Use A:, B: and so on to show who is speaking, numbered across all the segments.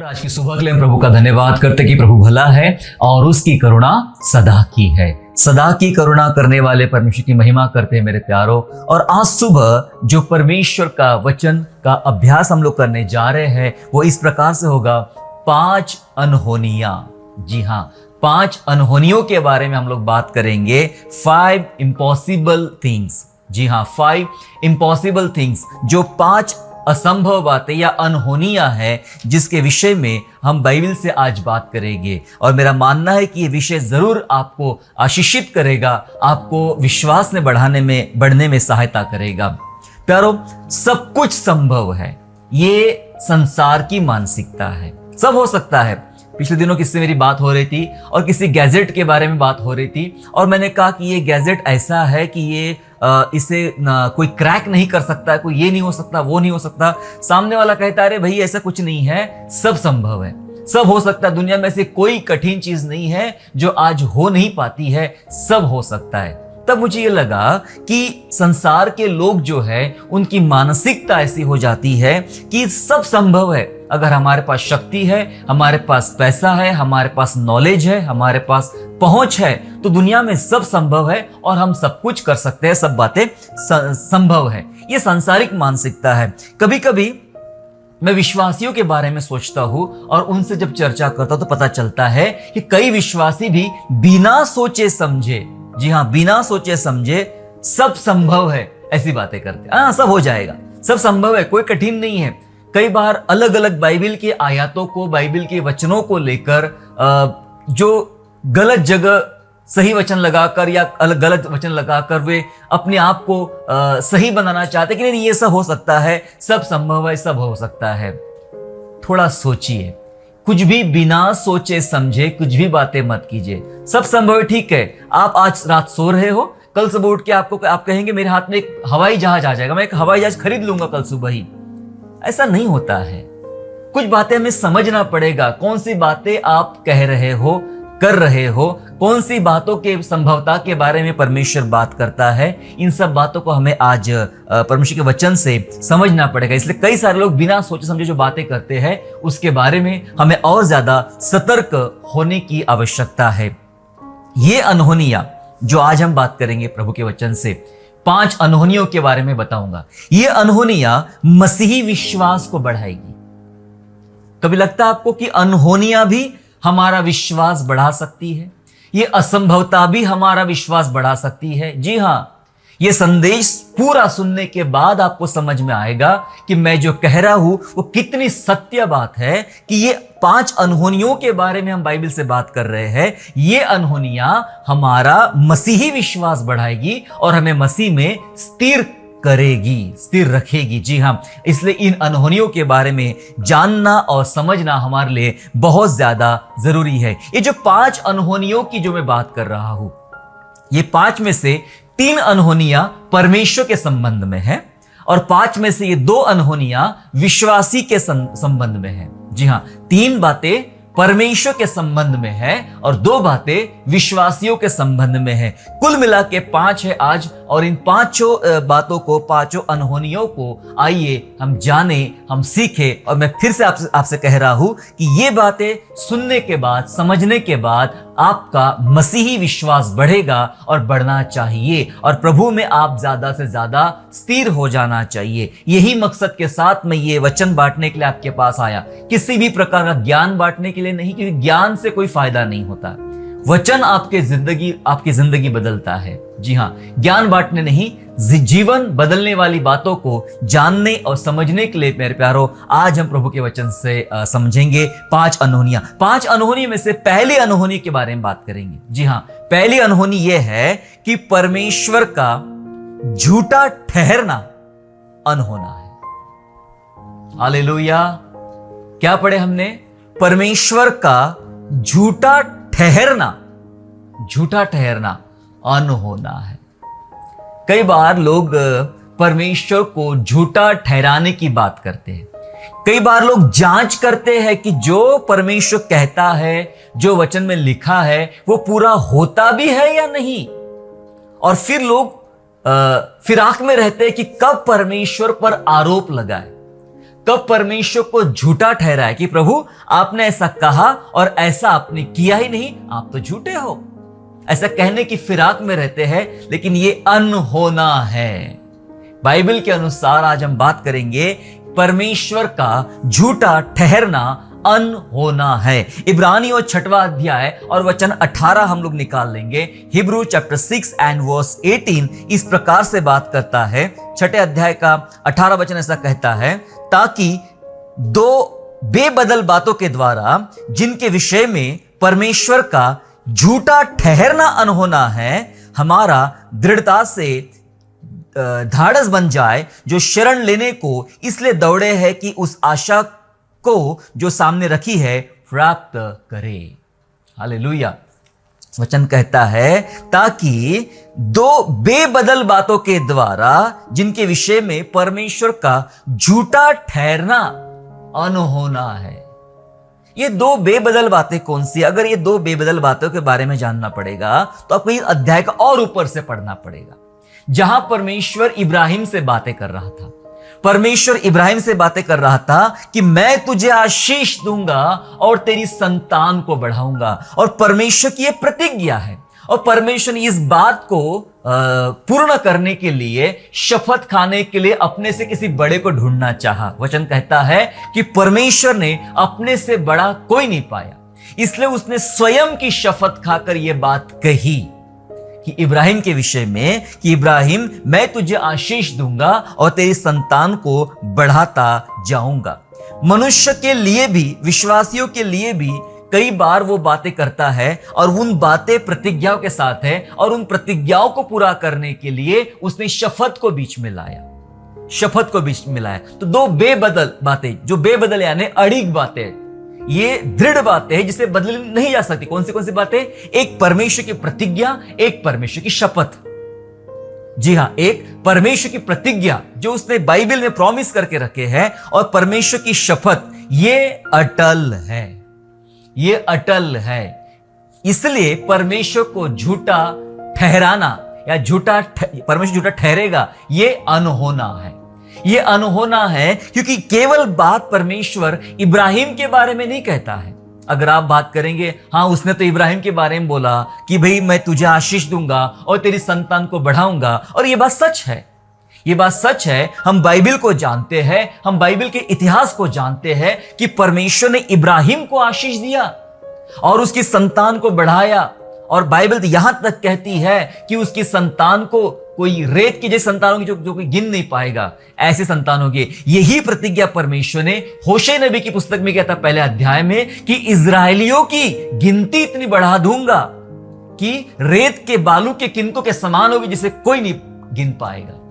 A: आज की सुबह के लिए हम प्रभु का धन्यवाद करते कि प्रभु भला है और उसकी करुणा सदा की है। सदा की करुणा करने वाले परमेश्वर की महिमा करते हैं मेरे प्यारों। और आज सुबह जो परमेश्वर का वचन का अभ्यास हम लोग करने जा रहे हैं वो इस प्रकार से होगा, 5 अनहोनियां। जी हाँ, 5 अनहोनियों के बारे में हम लोग बात करेंगे। 5 इम्पॉसिबल थिंग्स। जी हाँ, 5 इम्पॉसिबल थिंग्स, जो 5 असंभव बातें या अनहोनियां हैं जिसके विषय में हम बाइबल से आज बात करेंगे। और मेरा मानना है कि ये विषय जरूर आपको आशीषित करेगा, आपको विश्वास में बढ़ने में सहायता करेगा। प्यारों, सब कुछ संभव है, ये संसार की मानसिकता है। सब हो सकता है। पिछले दिनों किससे मेरी बात हो रही थी और किसी गैजेट के बारे में बात हो रही थी, और मैंने कहा कि ये गैजेट ऐसा है कि ये इसे कोई क्रैक नहीं कर सकता, कोई ये नहीं हो सकता, वो नहीं हो सकता। सामने वाला कहता है, अरे भाई ऐसा कुछ नहीं है, सब संभव है, सब हो सकता है। दुनिया में से कोई कठिन चीज नहीं है जो आज हो नहीं पाती है, सब हो सकता है। तब मुझे ये लगा कि संसार के लोग जो है उनकी मानसिकता ऐसी हो जाती है कि सब संभव है। अगर हमारे पास शक्ति है, हमारे पास पैसा है, हमारे पास नॉलेज है, हमारे पास पहुंच है, तो दुनिया में सब संभव है और हम सब कुछ कर सकते हैं, सब बातें संभव है। ये सांसारिक मानसिकता है। कभी कभी मैं विश्वासियों के बारे में सोचता हूं और उनसे जब चर्चा करता हूं तो पता चलता है कि कई विश्वासी भी बिना सोचे समझे, जी हाँ, बिना सोचे समझे सब संभव है ऐसी बातें करते। हाँ, सब हो जाएगा, सब संभव है, कोई कठिन नहीं है। कई बार अलग अलग बाइबल के आयतों को, बाइबल के वचनों को लेकर जो गलत जगह सही वचन लगाकर या गलत वचन लगाकर वे अपने आप को सही बनाना चाहते कि नहीं, ये सब हो सकता है, सब संभव है, सब हो सकता है। थोड़ा सोचिए, कुछ भी बिना सोचे समझे कुछ भी बातें मत कीजिए। सब संभव है, ठीक है। आप आज रात सो रहे हो, कल सुबह उठ के आप कहेंगे मेरे हाथ में एक हवाई जहाज आ जाएगा, मैं एक हवाई जहाज खरीद लूंगा कल सुबह ही। ऐसा नहीं होता है। कुछ बातें हमें समझना पड़ेगा। कौन सी बातें आप कह रहे हो, कर रहे हो, कौन सी बातों के संभवता के बारे में परमेश्वर बात करता है, इन सब बातों को हमें आज परमेश्वर के वचन से समझना पड़ेगा। इसलिए कई सारे लोग बिना सोचे समझे जो बातें करते हैं उसके बारे में हमें और ज्यादा सतर्क होने की आवश्यकता है। ये अनहोनियां जो आज हम बात करेंगे प्रभु के वचन से, 5 अनहोनियों के बारे में बताऊंगा। ये अनहोनियां मसीही विश्वास को बढ़ाएगी। कभी लगता है आपको कि अनहोनियां भी हमारा विश्वास बढ़ा सकती है, ये असंभवता भी हमारा विश्वास बढ़ा सकती है? जी हां, ये संदेश पूरा सुनने के बाद आपको समझ में आएगा कि मैं जो कह रहा हूं वो कितनी सत्य बात है। कि ये 5 अनहोनियों के बारे में हम बाइबल से बात कर रहे हैं। ये अनहोनियां हमारा मसीही विश्वास बढ़ाएगी और हमें मसीह में स्थिर करेगी, स्थिर रखेगी। जी हाँ, इसलिए इन अनहोनियों के बारे में जानना और समझना हमारे लिए बहुत ज्यादा जरूरी है। ये जो 5 अनहोनियों की जो मैं बात कर रहा हूं, ये 5 में से 3 अनहोनियां परमेश्वर के संबंध में है और 5 में से ये 2 अनहोनियां विश्वासी के संबंध में है। जी हाँ, 3 बातें परमेश्वर के संबंध में है और 2 बातें विश्वासियों के संबंध में है। कुल मिला के 5 है आज। और इन 5 बातों को, 5 अनहोनियों को आइए हम जाने, हम सीखें। और मैं फिर से आपसे कह रहा हूं कि ये बातें सुनने के बाद, समझने के बाद आपका मसीही विश्वास बढ़ेगा और बढ़ना चाहिए और प्रभु में आप ज्यादा से ज्यादा स्थिर हो जाना चाहिए। यही मकसद के साथ मैं ये वचन बांटने के लिए आपके पास आया। किसी भी प्रकार का ज्ञान बांटने के लिए नहीं, क्योंकि ज्ञान से कोई फायदा नहीं होता। वचन आपकी जिंदगी बदलता है। जी हाँ, ज्ञान बांटने नहीं, जीवन बदलने वाली बातों को जानने और समझने के लिए मेरे प्यारों आज हम प्रभु के वचन से समझेंगे 5 अनहोनियां। 5 अनहोनी में से पहली अनहोनी के बारे में बात करेंगे। जी हाँ, पहली अनहोनी यह है कि परमेश्वर का झूठा ठहरना अनहोना है। हालेलुया। क्या पढ़े हमने? परमेश्वर का झूठा ठहरना अनहोना है। कई बार लोग परमेश्वर को झूठा ठहराने की बात करते हैं। कई बार लोग जांच करते हैं कि जो परमेश्वर कहता है, जो वचन में लिखा है, वो पूरा होता भी है या नहीं। और फिर लोग फिराक में रहते हैं कि कब परमेश्वर पर आरोप लगाए, कब परमेश्वर को झूठा ठहराया कि प्रभु आपने ऐसा कहा और ऐसा आपने किया ही नहीं, आप तो झूठे हो। ऐसा कहने की फिराक में रहते हैं, लेकिन ये अनहोना है। बाइबल के अनुसार आज हम बात करेंगे परमेश्वर का झूठा ठहरना अनहोना है। इब्रानियों 6वां अध्याय और वचन 18 हम लोग निकाल लेंगे। हिब्रू चैप्टर 6 एंड वर्स 18 इस प्रकार से बात करता है। 6 अध्याय का 18 वचन ऐसा कहता है, ताकि दो बेबदल बातों के द्वारा जिनके विषय में परमेश्वर का झूठा ठहरना अनहोना है, हमारा दृढ़ता से धाड़स बन जाए, जो शरण लेने को इसलिए दौड़े हैं कि उस आशा को जो सामने रखी है प्राप्त करे। हालेलुया। वचन कहता है, ताकि दो बेबदल बातों के द्वारा जिनके विषय में परमेश्वर का झूठा ठहरना अनहोना है। ये दो बेबदल बातें कौन सी? अगर ये दो बेबदल बातों के बारे में जानना पड़ेगा तो आपको इस अध्याय का और ऊपर से पढ़ना पड़ेगा, जहां परमेश्वर इब्राहिम से बातें कर रहा था। परमेश्वर इब्राहिम से बातें कर रहा था कि मैं तुझे आशीष दूंगा और तेरी संतान को बढ़ाऊंगा। और परमेश्वर की यह प्रतिज्ञा है, और परमेश्वर ने इस बात को पूर्ण करने के लिए, शपथ खाने के लिए अपने से किसी बड़े को ढूंढना चाहा। वचन कहता है कि परमेश्वर ने अपने से बड़ा कोई नहीं पाया, इसलिए उसने स्वयं की शपथ खाकर यह बात कही कि इब्राहिम के विषय में कि इब्राहिम, मैं तुझे आशीष दूंगा और तेरी संतान को बढ़ाता जाऊंगा। मनुष्य के लिए भी, विश्वासियों के लिए भी कई बार वो बातें करता है, और उन बातें प्रतिज्ञाओं के साथ है, और उन प्रतिज्ञाओं को पूरा करने के लिए उसने शपथ को बीच में लाया। शपथ को बीच में लाया। तो दो बेबदल बातें, जो बेबदल यानी अड़िग बातें, ये दृढ़ बातें हैं जिसे बदली नहीं जा सकती। कौन सी बातें? एक परमेश्वर की प्रतिज्ञा, एक परमेश्वर की शपथ। जी हां, एक परमेश्वर की प्रतिज्ञा जो उसने बाइबल में प्रॉमिस करके रखे हैं, और परमेश्वर की शपथ, ये अटल है। ये अटल है। इसलिए परमेश्वर को झूठा ठहराना या परमेश्वर झूठा ठहरेगा, ये अनहोना है। ये अनहोना है क्योंकि केवल बात परमेश्वर इब्राहिम के बारे में नहीं कहता है। अगर आप बात करेंगे, हाँ उसने तो इब्राहिम के बारे में बोला कि भाई मैं तुझे आशीष दूंगा और तेरी संतान को बढ़ाऊंगा, और ये बात सच है। ये बात सच है। हम बाइबल को जानते हैं, हम बाइबल के इतिहास को जानते हैं कि परमेश्वर ने इब्राहिम को आशीष दिया और उसकी संतान को बढ़ाया। और बाइबल यहां तक कहती है कि उसकी संतान को कोई रेत की जैसी संतान होगी जो कोई गिन नहीं पाएगा, ऐसे संतान होगी। यही प्रतिज्ञा परमेश्वर ने होशे नबी की पुस्तक में कहता पहले अध्याय में कि इजराइलियों की गिनती इतनी बढ़ा दूंगा कि रेत के बालू के किंतु के समान होगी जिसे कोई नहीं गिन पाएगा।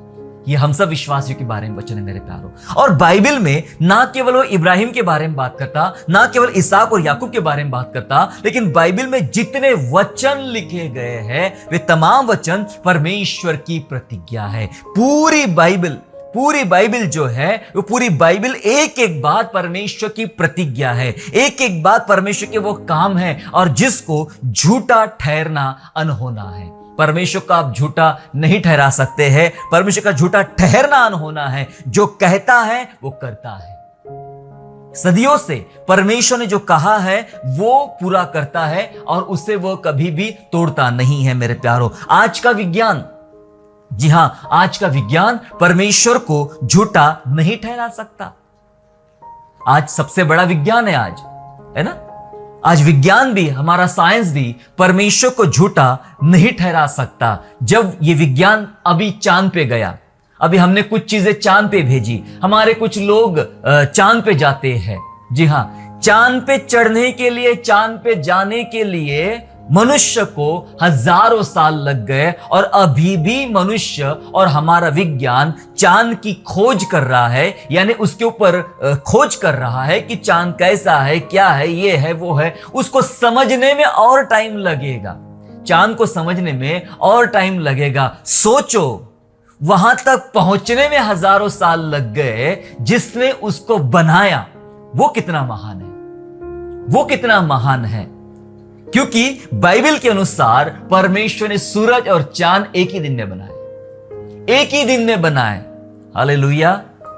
A: ये हम सब विश्वासियों के बारे में वचन है मेरे प्यारों। और बाइबल में ना केवल वो इब्राहिम के बारे में बात करता, ना केवल इसहाक और याकूब के बारे में बात करता, लेकिन बाइबल में जितने वचन लिखे गए हैं वे तमाम वचन परमेश्वर की प्रतिज्ञा है। पूरी बाइबल जो है वो पूरी बाइबल एक एक बात परमेश्वर की प्रतिज्ञा है, एक एक बात परमेश्वर के वो काम है, और जिसको झूठा ठहरना अनहोना है। परमेश्वर का आप झूठा नहीं ठहरा सकते हैं। परमेश्वर का झूठा ठहरना अनहोना है। जो कहता है वो करता है। सदियों से परमेश्वर ने जो कहा है वो पूरा करता है, और उसे वो कभी भी तोड़ता नहीं है मेरे प्यारों। आज का विज्ञान, जी हां, आज का विज्ञान परमेश्वर को झूठा नहीं ठहरा सकता। आज सबसे बड़ा विज्ञान है, आज है ना। आज विज्ञान भी, हमारा साइंस भी परमेश्वर को झूठा नहीं ठहरा सकता। जब ये विज्ञान अभी चांद पे गया, अभी हमने कुछ चीजें चांद पे भेजी, हमारे कुछ लोग चांद पे जाते हैं। जी हां, चांद पे चढ़ने के लिए, चांद पे जाने के लिए मनुष्य को हजारों साल लग गए, और अभी भी मनुष्य और हमारा विज्ञान चांद की खोज कर रहा है, यानी उसके ऊपर खोज कर रहा है कि चांद कैसा है, क्या है, ये है, वो है। उसको समझने में और टाइम लगेगा, चांद को समझने में और टाइम लगेगा। सोचो, वहां तक पहुंचने में हजारों साल लग गए, जिसने उसको बनाया वो कितना महान है, वो कितना महान है। क्योंकि बाइबल के अनुसार परमेश्वर ने सूरज और चांद एक ही दिन में बनाए, एक ही दिन में बनाए। हालेलुया।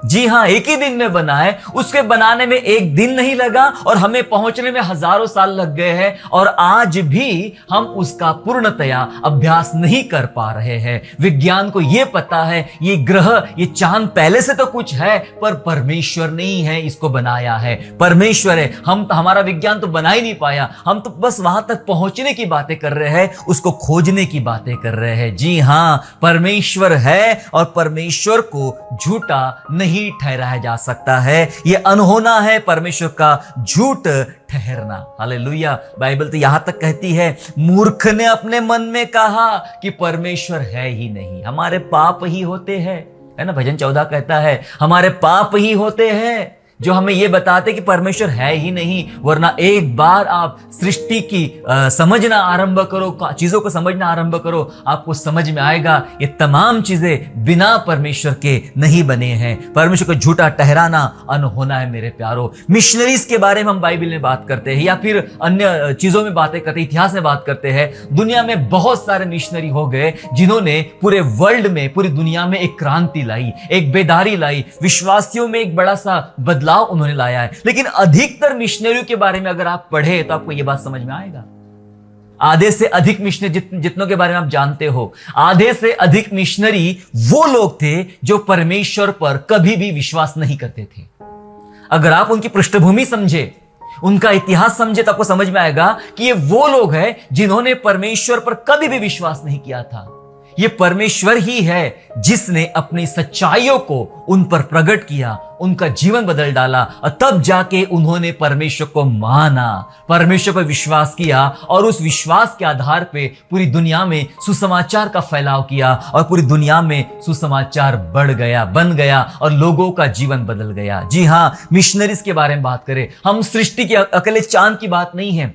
A: जी हाँ, एक ही दिन में बना है। उसके बनाने में एक दिन नहीं लगा और हमें पहुंचने में हजारों साल लग गए हैं, और आज भी हम उसका पूर्णतया अभ्यास नहीं कर पा रहे हैं। विज्ञान को यह पता है ये ग्रह, ये चांद पहले से तो कुछ है, पर परमेश्वर नहीं है इसको बनाया है, परमेश्वर है। हमारा विज्ञान तो बना ही नहीं पाया, हम तो बस वहां तक पहुंचने की बातें कर रहे हैं, उसको खोजने की बातें कर रहे हैं। जी हाँ, परमेश्वर है और परमेश्वर को झूठा नहीं ठहराया जा सकता है। यह अनहोना है परमेश्वर का झूठ ठहरना। हालेलुया। बाइबल तो यहां तक कहती है, मूर्ख ने अपने मन में कहा कि परमेश्वर है ही नहीं। हमारे पाप ही होते हैं, है ना, भजन 14 कहता है हमारे पाप ही होते हैं जो हमें यह बताते कि परमेश्वर है ही नहीं। वरना एक बार आप सृष्टि की समझना आरंभ करो, चीजों को समझना आरंभ करो, आपको समझ में आएगा ये तमाम चीजें बिना परमेश्वर के नहीं बने हैं। परमेश्वर को झूठा ठहराना अनहोना है मेरे प्यारो। मिशनरीज के बारे में हम बाइबल में बात करते हैं या फिर अन्य चीजों में बातें करते हैं, इतिहास में बात करते हैं। दुनिया में बहुत सारे मिशनरी हो गए जिन्होंने पूरे वर्ल्ड में, पूरी दुनिया में एक क्रांति लाई, एक बेदारी लाई, विश्वासियों में एक बड़ा सा बदलाव उन्होंने लाया है। लेकिन अधिकतर मिशनरियों के बारे में अगर आप पढ़े तो आपको यह बात समझ में आएगा, आधे से अधिक मिशनरी जितनों के बारे में आप जानते हो, आधे से अधिक मिशनरी वो लोग थे जो परमेश्वर पर कभी भी विश्वास नहीं करते थे। अगर आप उनकी पृष्ठभूमि समझे, उनका इतिहास समझे, तो आपको समझ में आएगा कि ये वो लोग हैं जिन्होंने परमेश्वर पर कभी भी विश्वास नहीं किया था। ये परमेश्वर ही है जिसने अपनी सच्चाइयों को उन पर प्रकट किया, उनका जीवन बदल डाला, और तब जाके उन्होंने परमेश्वर को माना, परमेश्वर पर विश्वास किया, और उस विश्वास के आधार पे पूरी दुनिया में सुसमाचार का फैलाव किया, और पूरी दुनिया में सुसमाचार बढ़ गया, बन गया, और लोगों का जीवन बदल गया। जी हाँ, मिशनरीज के बारे में बात करें, हम सृष्टि के अकेले चांद की बात नहीं है,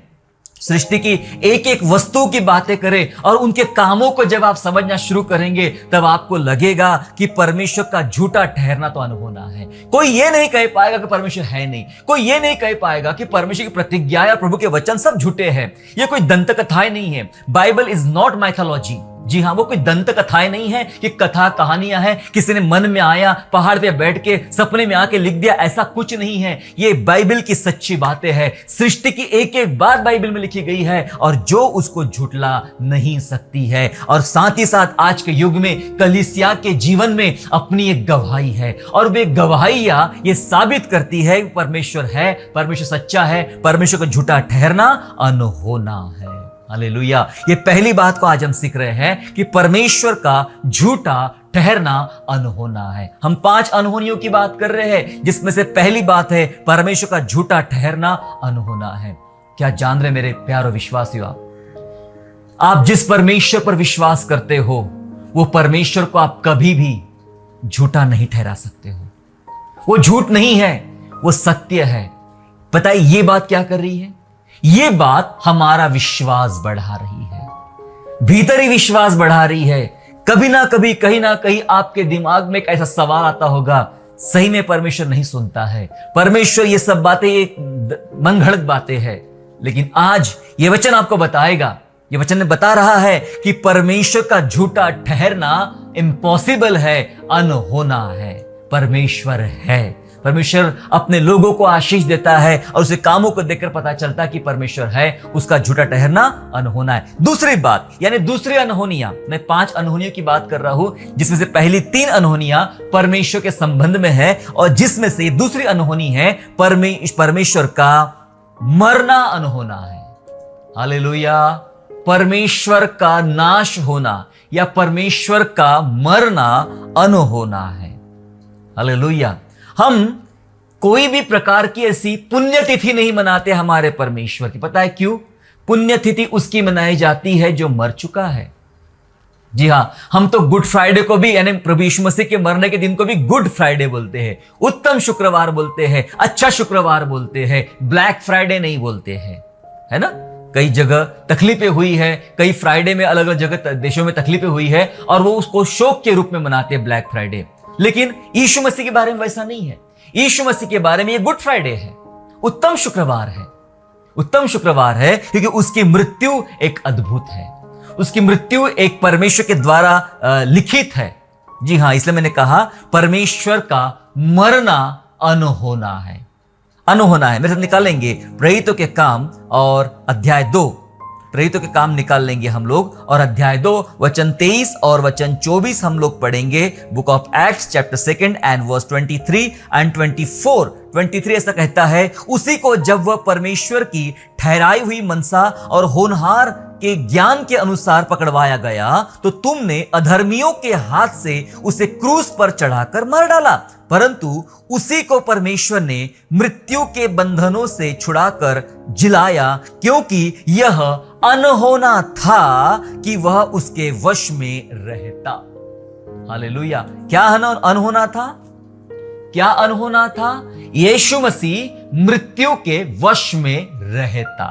A: सृष्टि की एक एक वस्तु की बातें करें और उनके कामों को जब आप समझना शुरू करेंगे तब आपको लगेगा कि परमेश्वर का झूठा ठहरना तो अनहोना है। कोई ये नहीं कह पाएगा कि परमेश्वर है नहीं, कोई ये नहीं कह पाएगा कि परमेश्वर की प्रतिज्ञा या प्रभु के वचन सब झूठे हैं। ये कोई दंत कथाएं नहीं है। Bible is not mythology. जी हाँ, वो कोई दंत कथाएं नहीं है कि कथा कहानियां हैं, किसी ने मन में आया, पहाड़ पे बैठ के सपने में आके लिख दिया, ऐसा कुछ नहीं है। ये बाइबल की सच्ची बातें हैं। सृष्टि की एक एक बात बाइबल में लिखी गई है और जो उसको झुठला नहीं सकती है। और साथ ही साथ आज के युग में कलीसिया के जीवन में अपनी एक गवाही है, और वे गवाहियां ये साबित करती है कि परमेश्वर है, परमेश्वर सच्चा है, परमेश्वर को झूठा ठहरना अनहोना है। हालेलुया। ये पहली बात को आज हम सीख रहे हैं कि परमेश्वर का झूठा ठहरना अनहोना है। हम 5 अनहोनियों की बात कर रहे हैं, जिसमें से पहली बात है परमेश्वर का झूठा ठहरना अनहोना है। क्या जान रहे मेरे प्यारो विश्वासियों, आप जिस परमेश्वर पर विश्वास करते हो वो परमेश्वर को आप कभी भी झूठा नहीं ठहरा सकते हो। वो झूठ नहीं है, वो सत्य है। पता है ये बात क्या कर रही है? ये बात हमारा विश्वास बढ़ा रही है, भीतरी विश्वास बढ़ा रही है। कभी ना कभी, कहीं ना कहीं आपके दिमाग में एक ऐसा सवाल आता होगा, सही में परमेश्वर नहीं सुनता है, परमेश्वर ये सब बातें एक मन घड़त बातें हैं। लेकिन आज ये वचन आपको बताएगा, ये वचन ने बता रहा है कि परमेश्वर का झूठा ठहरना इम्पॉसिबल है, अनहोना है। परमेश्वर है, परमेश्वर अपने लोगों को आशीष देता है और उसे कामों को देखकर पता चलता कि परमेश्वर है, उसका झूठा ठहरना अनहोना है। दूसरी बात, यानी दूसरी अनहोनियां, मैं 5 अनहोनियों की बात कर रहा हूं, जिसमें से पहली 3 अनहोनियां परमेश्वर के संबंध में है, और जिसमें से दूसरी अनहोनी है परमेश्वर का मरना अनहोना है। हालेलुया। परमेश्वर का नाश होना या परमेश्वर का मरना अनहोना है। हालेलुया। हम कोई भी प्रकार की ऐसी पुण्यतिथि नहीं मनाते हमारे परमेश्वर की। पता है क्यों? पुण्यतिथि उसकी मनाई जाती है जो मर चुका है। जी हां, हम तो गुड फ्राइडे को भी, यानी प्रभु यीशु मसीह के मरने के दिन को भी गुड फ्राइडे बोलते हैं, उत्तम शुक्रवार बोलते हैं, अच्छा शुक्रवार बोलते हैं, ब्लैक फ्राइडे नहीं बोलते हैं, है ना। कई जगह तकलीफें हुई है, कई फ्राइडे में अलग अलग जगह देशों में तकलीफें हुई है और वो उसको शोक के रूप में मनाते हैं, ब्लैक फ्राइडे। लेकिन यीशु मसीह के बारे में वैसा नहीं है। यीशु मसीह के बारे में ये गुड फ्राइडे है, उत्तम शुक्रवार है। उत्तम शुक्रवार है क्योंकि उसकी मृत्यु एक अद्भुत है, उसकी मृत्यु एक परमेश्वर के द्वारा लिखित है। जी हां, इसलिए मैंने कहा परमेश्वर का मरना अनहोना है। अनहोना है। मेरे साथ निकालेंगे प्रेरितों के काम और अध्याय 2। प्रेरितों के काम निकाल लेंगे हम लोग और अध्याय 2 वचन 23 और वचन 24 हम लोग पढ़ेंगे। Book of Acts chapter 2 and verse 23 and 24। 23 ऐसा कहता है, उसी को जब वह परमेश्वर की ठहराई हुई मनसा और होनहार के ज्ञान के अनुसार पकड़वाया गया, तो तुमने अधर्मियों के हाथ से उसे क्रूस पर चढ़ाकर मार डाला, परंतु उसी को परमेश्वर ने मृत्यु के बंधनों से छुड़ाकर जिलाया, क्योंकि यह अनहोना था कि वह उसके वश में रहता। हालेलुया। क्या अनहोना था? क्या अनहोना था? यीशु मसीह मृत्यु के वश में रहता।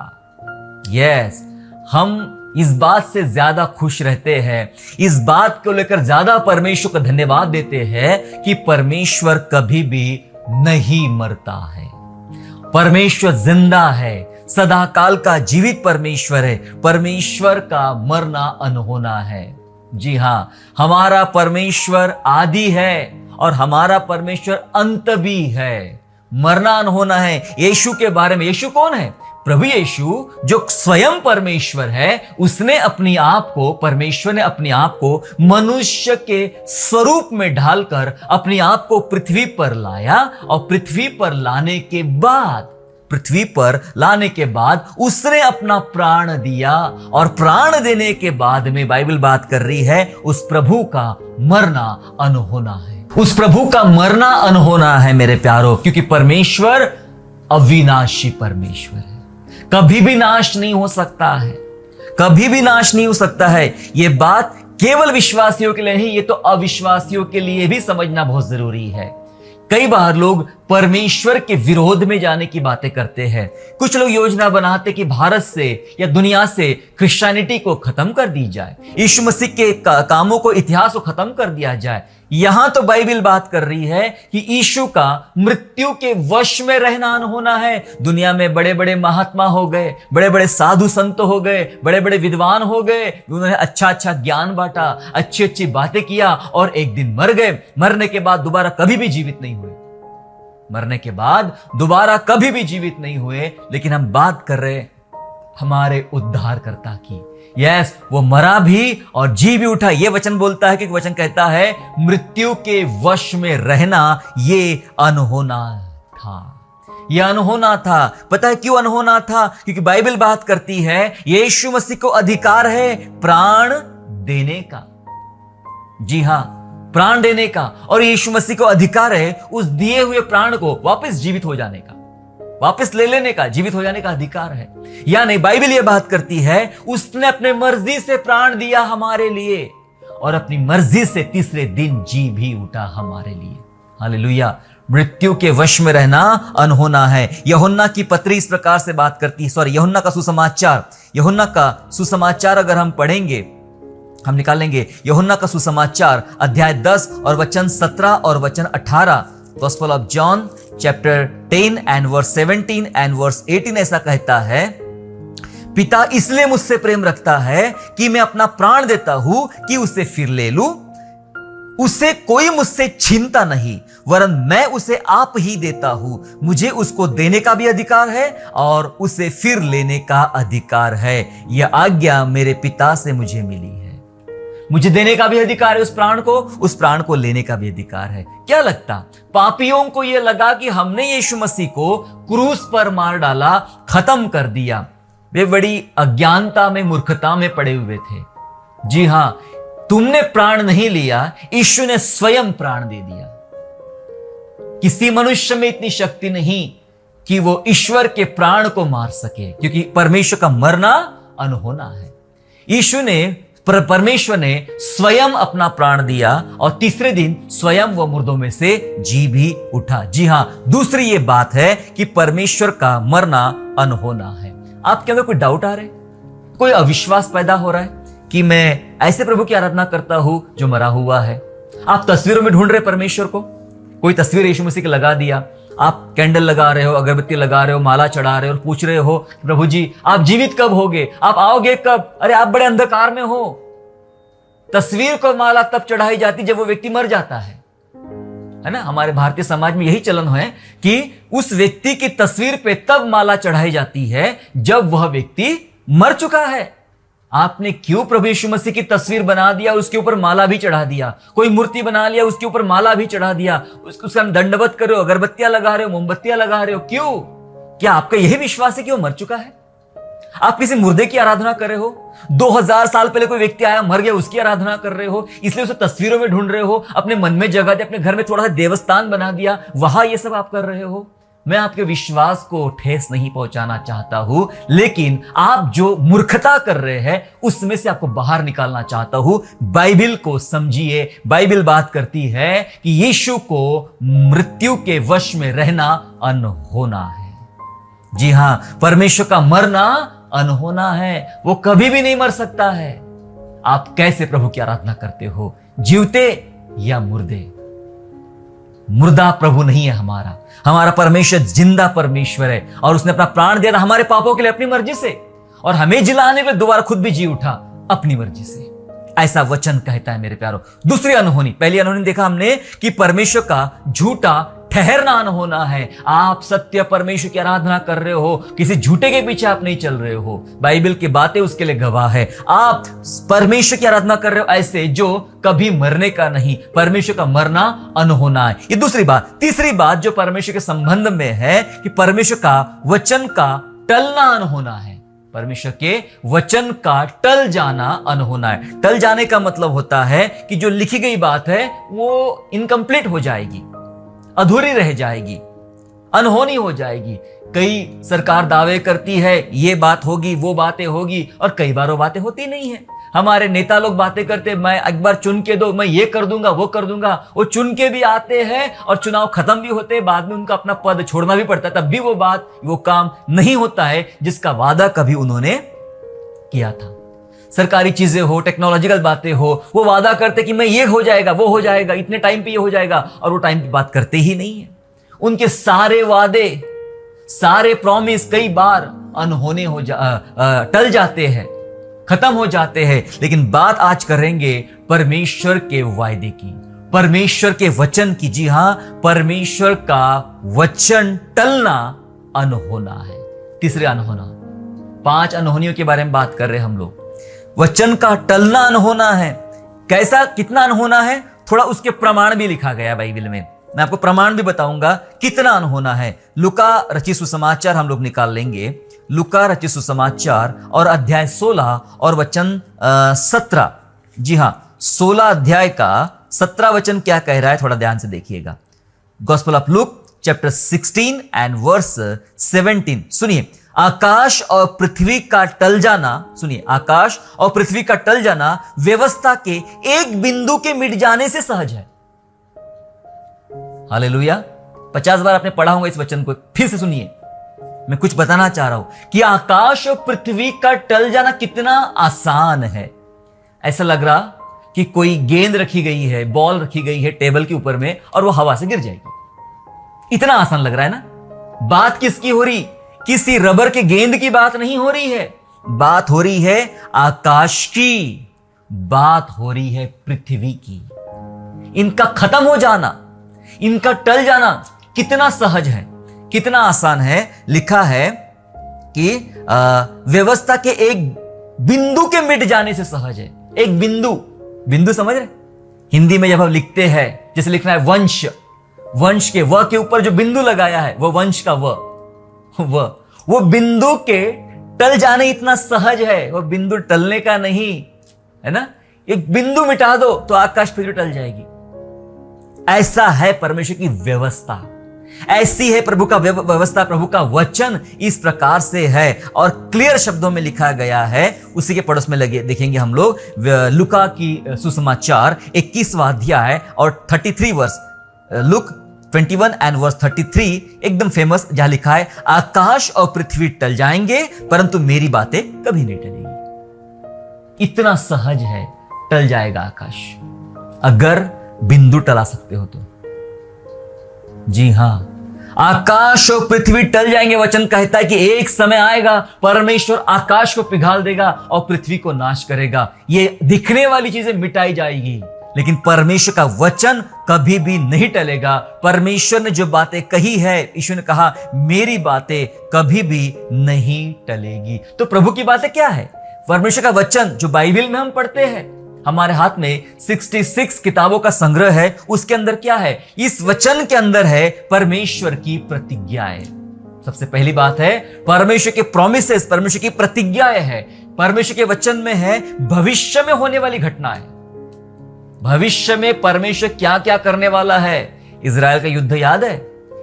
A: यस, हम इस बात से ज्यादा खुश रहते हैं, इस बात को लेकर ज्यादा परमेश्वर को धन्यवाद देते हैं कि परमेश्वर कभी भी नहीं मरता है। परमेश्वर जिंदा है, सदा काल का जीवित परमेश्वर है। परमेश्वर का मरना अनहोना है। जी हां, हमारा परमेश्वर आदि है और हमारा परमेश्वर अंत भी है। मरना अनहोना है। यीशु के बारे में, यीशु कौन है? प्रभु यीशु जो स्वयं परमेश्वर है, उसने अपनी आप को, परमेश्वर ने अपने आप को मनुष्य के स्वरूप में ढालकर अपने आप को पृथ्वी पर लाया और पृथ्वी पर लाने के बाद उसने अपना प्राण दिया और प्राण देने के बाद में बाइबल बात कर रही है उस प्रभु का मरना अनहोना है। उस प्रभु का मरना अनहोना है मेरे प्यारों, क्योंकि परमेश्वर अविनाशी परमेश्वर है, कभी भी नाश नहीं हो सकता है, कभी भी नाश नहीं हो सकता है। यह बात केवल विश्वासियों के लिए नहीं, ये तो अविश्वासियों के लिए भी समझना बहुत जरूरी है। कई बार लोग परमेश्वर के विरोध में जाने की बातें करते हैं। कुछ लोग योजना बनाते कि भारत से या दुनिया से क्रिश्चियनिटी को खत्म कर दी जाए, यीशु मसीह के कामों को, इतिहास को खत्म कर दिया जाए। यहां तो बाइबल बात कर रही है कि यीशु का मृत्यु के वश में रहना अनहोना है। दुनिया में बड़े बड़े महात्मा हो गए, बड़े बड़े साधु संत हो गए, बड़े बड़े विद्वान हो गए, उन्होंने अच्छा अच्छा ज्ञान बांटा, अच्छी अच्छी बातें किया और एक दिन मर गए। मरने के बाद दोबारा कभी भी जीवित नहीं हुए, मरने के बाद दोबारा कभी भी जीवित नहीं हुए। लेकिन हम बात कर रहे हमारे उद्धारकर्ता की। यस, वो मरा भी और जी भी उठा। ये वचन बोलता है कि वचन कहता है मृत्यु के वश में रहना ये अनहोना था। यह अनहोना था। पता है क्यों अनहोना था? क्योंकि बाइबल बात करती है यीशु मसीह को अधिकार है प्राण देने का। जी हां, प्राण देने का। और यीशु मसीह को अधिकार है उस दिए हुए प्राण को वापस जीवित हो जाने का, वापस ले लेने का, जीवित हो जाने का अधिकार है। यानी बाइबल यह बात करती है उसने अपने मर्जी से प्राण दिया हमारे लिए और अपनी मर्जी से तीसरे दिन जी भी उठा हमारे लिए। हालेलुया। मृत्यु के वश में रहना अनहोना है। यूहन्ना की पत्री इस प्रकार से बात करती है, यूहन्ना का सुसमाचार अगर हम पढ़ेंगे, हम निकालेंगे यूहन्ना का सुसमाचार अध्याय 10 और वचन 17 और वचन 18। Gospel of John chapter 10 and verse 17 and verse 18 ऐसा कहता है, पिता इसलिए मुझसे प्रेम रखता है कि मैं अपना प्राण देता हूं कि उसे फिर ले लूं। उसे कोई मुझसे छीनता नहीं, वरन मैं उसे आप ही देता हूं। मुझे उसको देने का भी अधिकार है और उसे फिर लेने का अधिकार है। यह आज्ञा मेरे पिता से मुझे मिली है। मुझे देने का भी अधिकार है उस प्राण को लेने का भी अधिकार है। क्या लगता पापियों को यह लगा कि हमने यीशु मसीह को क्रूस पर मार डाला, खत्म कर दिया। वे बड़ी अज्ञानता में, मूर्खता में पड़े हुए थे। जी हां, तुमने प्राण नहीं लिया, यीशु ने स्वयं प्राण दे दिया। किसी मनुष्य में इतनी शक्ति नहीं कि वो ईश्वर के प्राण को मार सके, क्योंकि परमेश्वर का मरना अनहोना है। परमेश्वर ने स्वयं अपना प्राण दिया और तीसरे दिन स्वयं वो मुर्दों में से जी भी उठा। जी हां, दूसरी ये बात है कि परमेश्वर का मरना अनहोना है। आपके अंदर कोई डाउट आ रहा है, कोई अविश्वास पैदा हो रहा है कि मैं ऐसे प्रभु की आराधना करता हूं जो मरा हुआ है? आप तस्वीरों में ढूंढ रहे परमेश्वर को, कोई तस्वीर यीशु मसीह की लगा दिया, आप कैंडल लगा रहे हो, अगरबत्ती लगा रहे हो, माला चढ़ा रहे हो और पूछ रहे हो प्रभु जी आप जीवित कब होगे, आप आओगे कब? अरे आप बड़े अंधकार में हो। तस्वीर को माला तब चढ़ाई जाती जब वो व्यक्ति मर जाता है। है ना। हमारे भारतीय समाज में यही चलन है कि उस व्यक्ति की तस्वीर पे तब माला चढ़ाई जाती है जब वह व्यक्ति मर चुका है। आपने क्यों प्रभु यीशु मसीह की तस्वीर बना दिया, उसके ऊपर माला भी चढ़ा दिया, कोई मूर्ति बना लिया उसके ऊपर माला भी चढ़ा दिया, उसका दंडवत कर रहे हो, अगरबत्तियां लगा रहे हो, मोमबत्तियां लगा रहे हो, क्यों? क्या आपका यही विश्वास है कि वो मर चुका है? आप किसी मुर्दे की आराधना कर रहे हो? 2000 साल पहले कोई व्यक्ति आया मर गया, उसकी आराधना कर रहे हो, इसलिए उसे तस्वीरों में ढूंढ रहे हो, अपने मन में जगह दे, अपने घर में थोड़ा सा देवस्थान बना दिया, वहां ये सब आप कर रहे हो। मैं आपके विश्वास को ठेस नहीं पहुंचाना चाहता हूं, लेकिन आप जो मूर्खता कर रहे हैं उसमें से आपको बाहर निकालना चाहता हूं। बाइबिल को समझिए। बाइबिल बात करती है कि यीशु को मृत्यु के वश में रहना अनहोना है। जी हां, परमेश्वर का मरना अनहोना है, वो कभी भी नहीं मर सकता है। आप कैसे प्रभु की आराधना करते हो, जीवते या मुर्दे? मुर्दा प्रभु नहीं है हमारा। हमारा परमेश्वर जिंदा परमेश्वर है और उसने अपना प्राण दिया था हमारे पापों के लिए अपनी मर्जी से, और हमें जिलाने के दोबारा खुद भी जी उठा अपनी मर्जी से। ऐसा वचन कहता है मेरे प्यारो। दूसरी अनहोनी, पहली अनहोनी देखा हमने कि परमेश्वर का झूठा ठहरना अनहोना है। आप सत्य परमेश्वर की आराधना कर रहे हो, किसी झूठे के पीछे आप नहीं चल रहे हो। बाइबल की बातें उसके लिए गवाह है। आप परमेश्वर की आराधना कर रहे हो ऐसे जो कभी मरने का नहीं। परमेश्वर का मरना अनहोना है। ये दूसरी बात। तीसरी बात जो परमेश्वर के संबंध में है कि परमेश्वर का वचन का टलना अनहोना है। परमेश्वर के वचन का टल जाना अनहोना है। टल जाने का मतलब होता है कि जो लिखी गई बात है वो इनकम्प्लीट हो जाएगी, अधूरी रह जाएगी, अनहोनी हो जाएगी। कई सरकार दावे करती है ये बात होगी, वो बातें होगी, और कई बार वो बातें होती नहीं है। हमारे नेता लोग बातें करते, मैं एक बार चुन के दो, मैं ये कर दूंगा, वो कर दूंगा। वो चुन के भी आते हैं और चुनाव खत्म भी होते हैं, बाद में उनका अपना पद छोड़ना भी पड़ता है, तब भी वो काम नहीं होता है जिसका वादा कभी उन्होंने किया था। सरकारी चीजें हो, टेक्नोलॉजिकल बातें हो, वो वादा करते कि मैं ये हो जाएगा, वो हो जाएगा, इतने टाइम पे ये हो जाएगा, और वो टाइम की बात करते ही नहीं है। उनके सारे वादे, सारे प्रॉमिस कई बार अनहोने टल जाते हैं, खत्म हो जाते हैं। लेकिन बात आज करेंगे परमेश्वर के वायदे की, परमेश्वर के वचन की। जी हां, परमेश्वर का वचन टलना अनहोना है। तीसरे अनहोना, 5 अनहोनियों के बारे में बात कर रहे हैं हम लोग। वचन का टलना अनहोना है। कैसा, कितना अनहोना है? थोड़ा उसके प्रमाण भी लिखा गया बाइबल में। मैं आपको प्रमाण भी बताऊंगा कितना अनहोना है। लूका रचित सुसमाचार हम लोग निकाल लेंगे। लूका रचित सुसमाचार और अध्याय 16 और वचन 17। जी हां, 16 अध्याय का 17 वचन क्या कह रहा है, थोड़ा ध्यान से देखिएगा। Gospel of Luke chapter 16 and verse 17। सुनिए, आकाश और पृथ्वी का टल जाना, सुनिए, आकाश और पृथ्वी का टल जाना व्यवस्था के एक बिंदु के मिट जाने से सहज है। हालेलुया। 50 बार आपने पढ़ा होगा इस वचन को, फिर से सुनिए। मैं कुछ बताना चाह रहा हूं कि आकाश और पृथ्वी का टल जाना कितना आसान है। ऐसा लग रहा कि कोई गेंद रखी गई है, बॉल रखी गई है टेबल के ऊपर में और वो हवा से गिर जाएगी। इतना आसान लग रहा है ना। बात किसकी हो रही? किसी रबर के गेंद की बात नहीं हो रही है, बात हो रही है आकाश की, बात हो रही है पृथ्वी की। इनका खत्म हो जाना, इनका टल जाना कितना सहज है, कितना आसान है। लिखा है कि व्यवस्था के एक बिंदु के मिट जाने से सहज है। एक बिंदु, बिंदु समझ रहे? हिंदी में जब हम लिखते हैं, जैसे लिखना है वंश, वंश के व के ऊपर जो बिंदु लगाया है वो वंश का वो बिंदु के टल जाने इतना सहज है, वो बिंदु टलने का नहीं है ना। एक बिंदु मिटा दो तो आकाश पृथ्वी टल जाएगी। ऐसा है परमेश्वर की व्यवस्था, ऐसी है प्रभु का व्यवस्था, प्रभु का वचन इस प्रकार से है और क्लियर शब्दों में लिखा गया है। उसी के पड़ोस में लगे देखेंगे हम लोग लूका की सुसमाचार 21वां अध्याय और 33 वर्ष, लुक 21 एंड वर्स 33, एकदम फेमस, जहां लिखा है आकाश और पृथ्वी टल जाएंगे परंतु मेरी बातें कभी नहीं टलेगी। इतना सहज है, टल जाएगा आकाश, अगर बिंदु टला सकते हो तो। जी हां, आकाश और पृथ्वी टल जाएंगे। वचन कहता है कि एक समय आएगा परमेश्वर आकाश को पिघाल देगा और पृथ्वी को नाश करेगा। ये दिखने वाली चीजें मिटाई जाएगी, लेकिन परमेश्वर का वचन कभी भी नहीं टलेगा। परमेश्वर ने जो बातें कही है, यीशु ने कहा मेरी बातें कभी भी नहीं टलेगी। तो प्रभु की बातें क्या है? परमेश्वर का वचन जो बाइबल में हम पढ़ते हैं, हमारे हाथ में 66 किताबों का संग्रह है, उसके अंदर क्या है? इस वचन के अंदर है परमेश्वर की प्रतिज्ञाएं। सबसे पहली बात है परमेश्वर के प्रोमिसेस, परमेश्वर की प्रतिज्ञाएं है। परमेश्वर के वचन में है भविष्य में होने वाली घटनाएं। भविष्य में परमेश्वर क्या क्या करने वाला है। इजराइल का युद्ध याद है?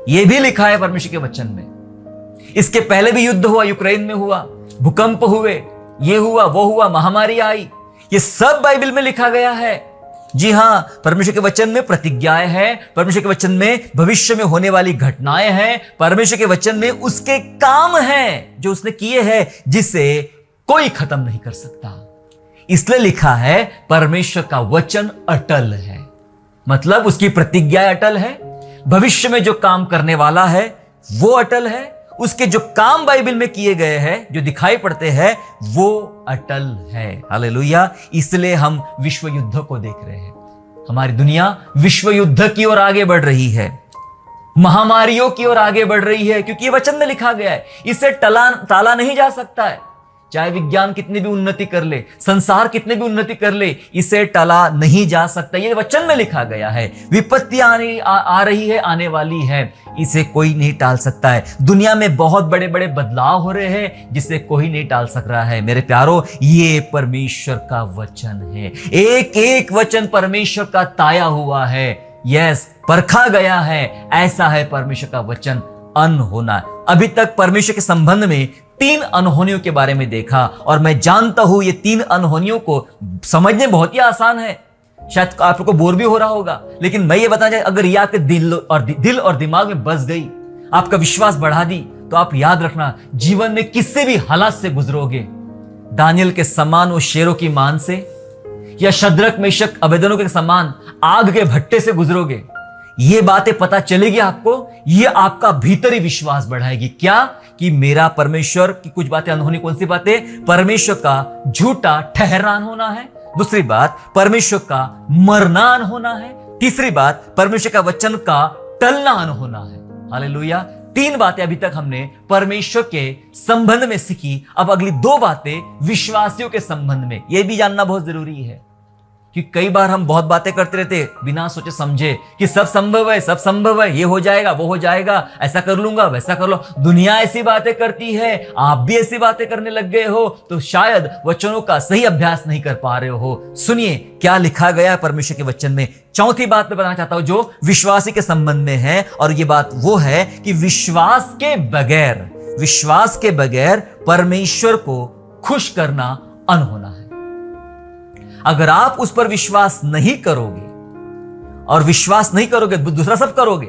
A: यह भी लिखा है परमेश्वर के वचन में। इसके पहले भी युद्ध हुआ, यूक्रेन में हुआ, भूकंप हुए, ये हुआ, वो हुआ, महामारी आई, ये सब बाइबल में लिखा गया है। जी हां, परमेश्वर के वचन में प्रतिज्ञाएं हैं, परमेश्वर के वचन में भविष्य में होने वाली घटनाएं हैं, परमेश्वर के वचन में उसके काम हैं जो उसने किए हैं, जिसे कोई खत्म नहीं कर सकता। इसलिए लिखा है परमेश्वर का वचन अटल है, मतलब उसकी प्रतिज्ञाएं अटल है। भविष्य में जो काम करने वाला है वो अटल है। उसके जो काम बाइबल में किए गए हैं, जो दिखाई पड़ते हैं, वो अटल है। हालेलुया। इसलिए हम विश्व युद्ध को देख रहे हैं। हमारी दुनिया विश्व युद्ध की ओर आगे बढ़ रही है, महामारियों की ओर आगे बढ़ रही है, क्योंकि ये वचन में लिखा गया है। इसे टाला नहीं जा सकता है। चाहे विज्ञान कितनी भी उन्नति कर ले, संसार कितने भी उन्नति कर ले, इसे टाला नहीं जा सकता। ये वचन में लिखा गया है। विपत्ति आ रही है, आने वाली है, इसे कोई नहीं टाल सकता है। दुनिया में बहुत बड़े बड़े बदलाव हो रहे हैं, जिसे कोई नहीं टाल सक रहा है। मेरे प्यारो, ये परमेश्वर का वचन है। एक एक वचन परमेश्वर का ताया हुआ है, यस, परखा गया है। ऐसा है परमेश्वर का वचन, अनहोना। अभी तक परमेश्वर के संबंध में 3 अनहोनियों के बारे में देखा, और मैं जानता हूं ये 3 अनहोनियों को समझने बहुत ही आसान है। शायद आप लोग को बोर भी हो रहा होगा, लेकिन मैं ये बताना चाहता, अगर ये आपके दिल और दिमाग में बस गई, आपका विश्वास बढ़ा दी, तो आप याद रखना, जीवन में किसी भी हालात से गुजरोगे, दानियल के समान वो शेरों की मान से, या शद्रक मेशक अबेदनो के समान आग के भट्टे से गुजरोगे। ये बातें पता चलेगी आपको, ये आपका भीतरी विश्वास बढ़ाएगी। क्या? कि मेरा परमेश्वर की कुछ बातें अनहोनी। कौन सी बातें? परमेश्वर का झूठा ठहरान होना है। दूसरी बात, परमेश्वर का मरना होना है। तीसरी बात, परमेश्वर का वचन का टलना होना है। हालेलुया। 3 बातें अभी तक हमने परमेश्वर के संबंध में सीखी। अब अगली 2 बातें विश्वासियों के संबंध में। यह भी जानना बहुत जरूरी है कि कई बार हम बहुत बातें करते रहते बिना सोचे समझे कि सब संभव है, सब संभव है, ये हो जाएगा, वो हो जाएगा, ऐसा कर लूंगा, वैसा कर लो। दुनिया ऐसी बातें करती है, आप भी ऐसी बातें करने लग गए हो, तो शायद वचनों का सही अभ्यास नहीं कर पा रहे हो। सुनिए क्या लिखा गया है परमेश्वर के वचन में। चौथी बात मैं बताना चाहता हूं जो विश्वासी के संबंध में है, और ये बात वो है कि विश्वास के बगैर परमेश्वर को खुश करना अनहोना है। अगर आप उस पर विश्वास नहीं करोगे, और विश्वास नहीं करोगे दूसरा सब करोगे,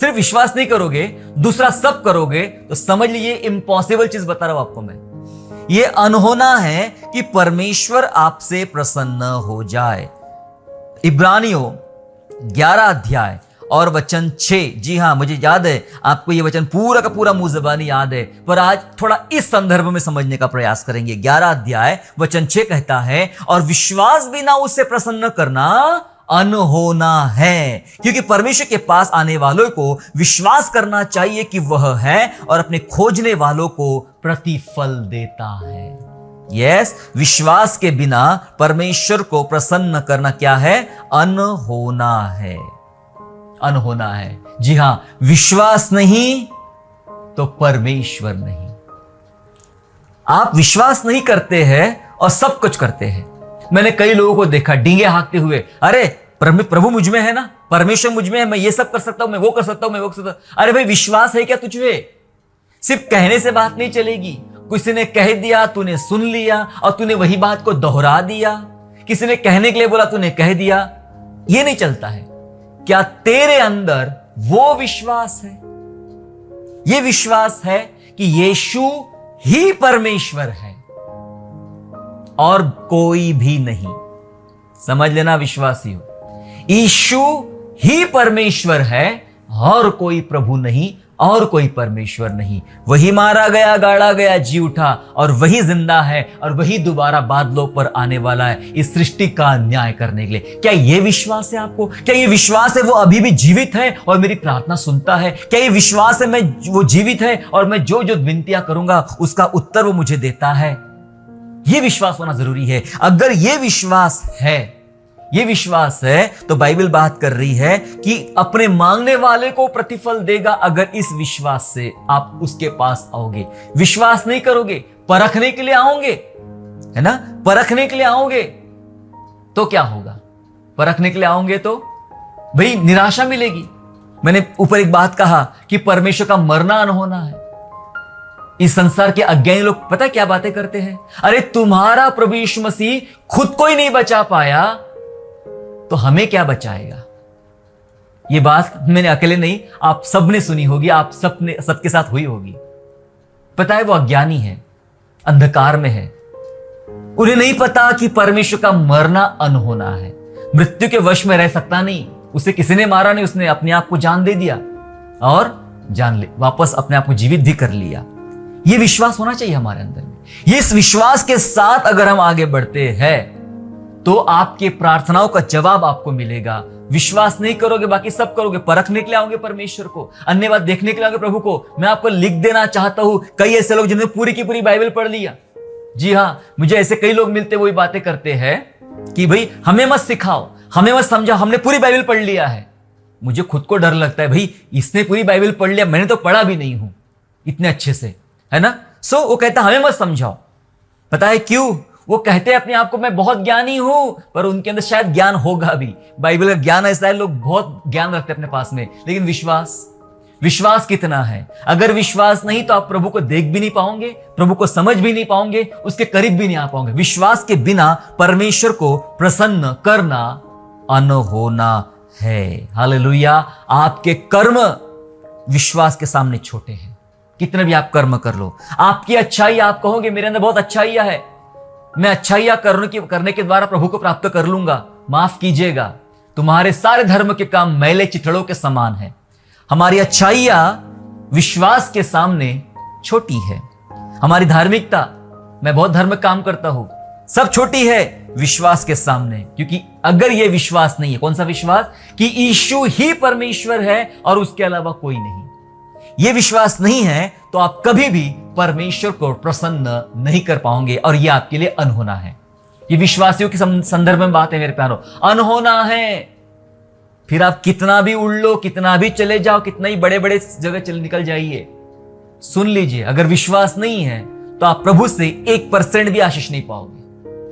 A: सिर्फ विश्वास नहीं करोगे दूसरा सब करोगे, तो समझ लीजिए इम्पॉसिबल चीज बता रहा हूं आपको मैं। ये अनहोना है कि परमेश्वर आपसे प्रसन्न हो जाए। इब्रानियों 11 अध्याय और वचन 6। जी हां, मुझे याद है आपको ये वचन पूरा का पूरा मुंह ज़बानी याद है, पर आज थोड़ा इस संदर्भ में समझने का प्रयास करेंगे। 11 अध्याय वचन 6 कहता है, और विश्वास बिना उससे प्रसन्न करना अनहोना है, क्योंकि परमेश्वर के पास आने वालों को विश्वास करना चाहिए कि वह है, और अपने खोजने वालों को प्रतिफल देता है। यस, विश्वास के बिना परमेश्वर को प्रसन्न करना क्या है? अनहोना है। अनहोना है। जी हां, विश्वास नहीं तो परमेश्वर नहीं। आप विश्वास नहीं करते हैं और सब कुछ करते हैं। मैंने कई लोगों को देखा डींगे हाँकते हुए, अरे प्रभु मुझ में है ना, परमेश्वर मुझ में है, मैं ये सब कर सकता हूं, मैं वो कर सकता हूं, मैं वो कर सकता हूं। अरे भाई, विश्वास है क्या तुझ में? सिर्फ कहने से बात नहीं चलेगी। किसी ने कह दिया, तूने सुन लिया और तूने वही बात को दोहरा दिया। किसी ने कहने के लिए बोला, तूने कह दिया, ये नहीं चलता है। क्या तेरे अंदर वो विश्वास है? ये विश्वास है कि यीशु ही परमेश्वर है और कोई भी नहीं। समझ लेना विश्वासियों, यीशु ही परमेश्वर है और कोई प्रभु नहीं, और कोई परमेश्वर नहीं। वही मारा गया, गाड़ा गया, जी उठा, और वही जिंदा है, और वही दोबारा बादलों पर आने वाला है इस सृष्टि का न्याय करने के लिए। क्या ये विश्वास है आपको? क्या ये विश्वास है वो अभी भी जीवित है और मेरी प्रार्थना सुनता है? क्या ये विश्वास है वो जीवित है और मैं जो जो विनतियां करूंगा उसका उत्तर वो मुझे देता है? ये विश्वास होना जरूरी है। अगर ये विश्वास है तो बाइबल बात कर रही है कि अपने मांगने वाले को प्रतिफल देगा, अगर इस विश्वास से आप उसके पास आओगे। विश्वास नहीं करोगे, परखने के लिए आओगे, है ना, परखने के लिए आओगे तो क्या होगा? परखने के लिए आओगे तो भाई निराशा मिलेगी। मैंने ऊपर एक बात कहा कि परमेश्वर का मरना अनहोना है। इस संसार के अज्ञानी लोग पता है क्या बातें करते हैं? अरे तुम्हारा प्रभु यीशु मसीह खुद को ही नहीं बचा पाया तो हमें क्या बचाएगा? ये बात मैंने अकेले नहीं, आप सबने सुनी होगी, आप सबके साथ हुई होगी। पता है वो अज्ञानी है, अंधकार में है, उन्हें नहीं पता कि परमेश्वर का मरना अनहोना है। मृत्यु के वश में रह सकता नहीं, उसे किसी ने मारा नहीं, उसने अपने आप को जान दे दिया और वापस अपने आप को जीवित भी कर लिया। ये विश्वास होना चाहिए हमारे अंदर में। ये इस विश्वास के साथ अगर हम आगे बढ़ते हैं तो आपके प्रार्थनाओं का जवाब आपको मिलेगा। विश्वास नहीं करोगे, बाकी सब करोगे। परखने के लिए आओगे परमेश्वर को, अन्य बात देखने के लिए आओगे प्रभु को। मैं आपको लिख देना चाहता हूं, कई ऐसे लोग जिन्होंने पूरी की पूरी बाइबल पढ़ लिया, जी हां, मुझे ऐसे कई लोग मिलते वही बातें करते हैं कि भाई हमें मत सिखाओ, हमें मत समझाओ, हमने पूरी बाइबल पढ़ लिया है। मुझे खुद को डर लगता है, भाई इसने पूरी बाइबल पढ़ लिया, मैंने तो पढ़ा भी नहीं हूं इतने अच्छे से, है ना। सो वो कहता हमें मत समझाओ। पता है क्यों? वो कहते हैं अपने आप को मैं बहुत ज्ञानी हूं, पर उनके अंदर शायद ज्ञान होगा भी। बाइबल का ज्ञान ऐसा है, लोग बहुत ज्ञान रखते हैं अपने पास में, लेकिन विश्वास कितना है? अगर विश्वास नहीं तो आप प्रभु को देख भी नहीं पाओगे, प्रभु को समझ भी नहीं पाओगे, उसके करीब भी नहीं आ पाओगे। विश्वास के बिना परमेश्वर को प्रसन्न करना अनहोना है। हालेलुया। आपके कर्म विश्वास के सामने छोटे हैं। कितने भी आप कर्म कर लो, आपकी अच्छाई, आप कहोगे मेरे अंदर बहुत अच्छाइयां है, मैं अच्छाइयां करने के द्वारा प्रभु को प्राप्त कर लूंगा, माफ कीजिएगा, तुम्हारे सारे धर्म के काम मैले चिथड़ों के समान है। हमारी अच्छाइयां विश्वास के सामने छोटी है। हमारी धार्मिकता, मैं बहुत धार्मिक काम करता हूं, सब छोटी है विश्वास के सामने। क्योंकि अगर यह विश्वास नहीं है, कौन सा विश्वास? कि यीशु ही परमेश्वर है और उसके अलावा कोई नहीं, यह विश्वास नहीं है तो आप कभी भी परमेश्वर को प्रसन्न नहीं कर पाओगे, और यह आपके लिए अनहोना है। ये विश्वासियों के संदर्भ में बात है मेरे प्यारों, अनहोना है। फिर आप कितना भी उड़ लो, कितना भी चले जाओ, कितना ही बड़े बड़े जगह निकल जाइए, सुन लीजिए, अगर विश्वास नहीं है तो आप प्रभु से 1% भी आशीष नहीं पाओगे,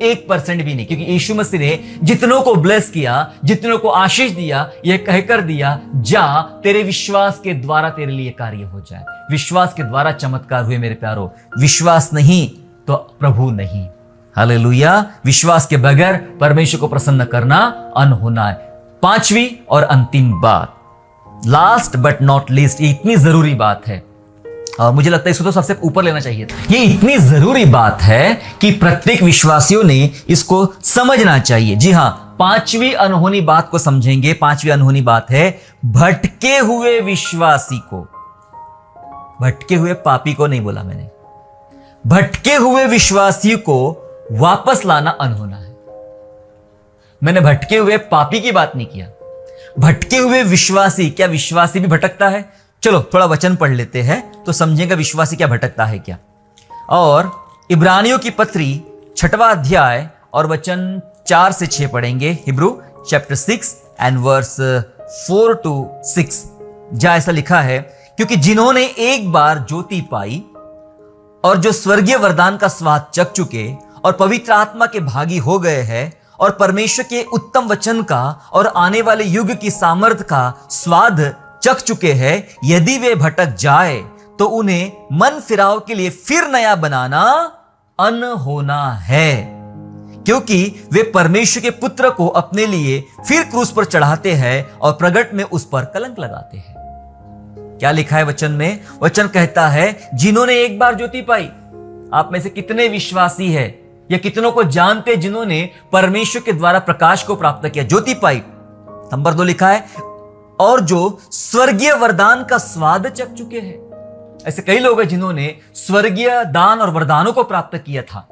A: 1% भी नहीं। क्योंकि यीशु मसीह ने जितनों को ब्लेस किया, जितनों को आशीष दिया, यह कहकर दिया, जा तेरे विश्वास के द्वारा तेरे लिए कार्य हो जाए। विश्वास के द्वारा चमत्कार हुए मेरे प्यारो। विश्वास नहीं तो प्रभु नहीं। हालेलुया। विश्वास के बगैर परमेश्वर को प्रसन्न करना अनहोना है। पांचवी और अंतिम बात, लास्ट बट नॉट लीस्ट, ये इतनी जरूरी बात है और मुझे लगता है इसको तो सबसे ऊपर लेना चाहिए था। ये इतनी जरूरी बात है कि प्रत्येक विश्वासियों ने इसको समझना चाहिए। जी हां, पांचवी अनहोनी बात को समझेंगे। पांचवी अनहोनी बात है भटके हुए विश्वासी को, भटके हुए पापी को नहीं बोला मैंने, भटके हुए विश्वासी को वापस लाना अनहोना है। मैंने भटके हुए पापी की बात नहीं किया, भटके हुए विश्वासी। क्या विश्वासी भी भटकता है? चलो थोड़ा वचन पढ़ लेते हैं तो समझेंगे विश्वासी क्या भटकता है क्या। और इब्रानियों की पत्री 6वां अध्याय और वचन 4 से 6 पढ़ेंगे। Hebrew chapter 6 and verse 4 to 6। जहां ऐसा लिखा है, क्योंकि जिन्होंने एक बार ज्योति पाई और जो स्वर्गीय वरदान का स्वाद चख चुके और पवित्र आत्मा के भागी हो गए हैं और परमेश्वर के उत्तम वचन का और आने वाले युग की सामर्थ्य का स्वाद चख चुके हैं, यदि वे भटक जाए तो उन्हें मन फिराव के लिए फिर नया बनाना अनहोना है, क्योंकि वे परमेश्वर के पुत्र को अपने लिए फिर क्रूस पर चढ़ाते हैं और प्रगट में उस पर कलंक लगाते हैं। क्या लिखा है वचन में? वचन कहता है जिन्होंने एक बार ज्योति पाई। आप में से कितने विश्वासी है या कितनों को जानते जिन्होंने परमेश्वर के द्वारा प्रकाश को प्राप्त किया, ज्योति पाई? नंबर 2 लिखा है और जो स्वर्गीय वरदान का स्वाद चख चुके हैं। ऐसे कई लोग हैं जिन्होंने स्वर्गीय दान और वरदानों को प्राप्त किया था,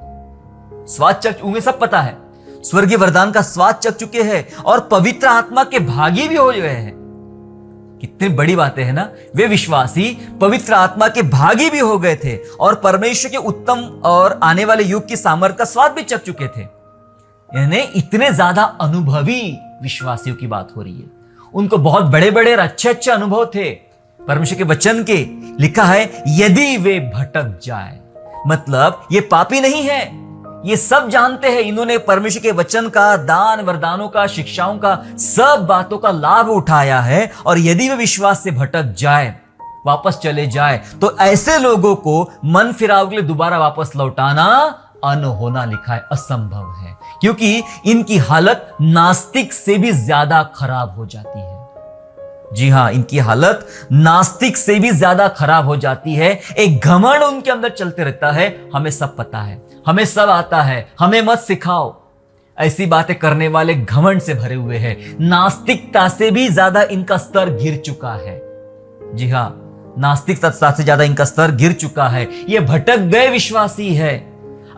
A: स्वाद चख, उन्हें सब पता है, स्वर्गीय वरदान का स्वाद चख चुके हैं और पवित्र आत्मा के भागी भी हो गए हैं। कितनी बड़ी बातें है ना। वे विश्वासी पवित्र आत्मा के भागी भी हो गए थे और परमेश्वर के उत्तम और आने वाले युग की सामर्थ का स्वाद भी चख चुके थे। यानी इतने ज्यादा अनुभवी विश्वासियों की बात हो रही है। उनको बहुत बड़े बड़े और अच्छे अच्छे अनुभव थे परमेश्वर के वचन के। लिखा है यदि वे भटक जाए, मतलब ये पापी नहीं है, ये सब जानते हैं, इन्होंने परमेश्वर के वचन का, दान वरदानों का, शिक्षाओं का, सब बातों का लाभ उठाया है, और यदि वे विश्वास से भटक जाए, वापस चले जाए, तो ऐसे लोगों को मन फिराव के लिए दोबारा वापस लौटाना अनहोना लिखा है, असंभव है, क्योंकि इनकी हालत नास्तिक से भी ज्यादा खराब हो जाती है। जी हां, इनकी हालत नास्तिक से भी ज्यादा खराब हो जाती है। एक घमंड उनके अंदर चलते रहता है, हमें सब पता है, हमें सब आता है, हमें मत सिखाओ। ऐसी बातें करने वाले घमंड से भरे हुए हैं। नास्तिकता से भी ज्यादा इनका स्तर गिर चुका है। जी हां, नास्तिकता से ज्यादा इनका स्तर गिर चुका है। ये भटक गए विश्वासी है।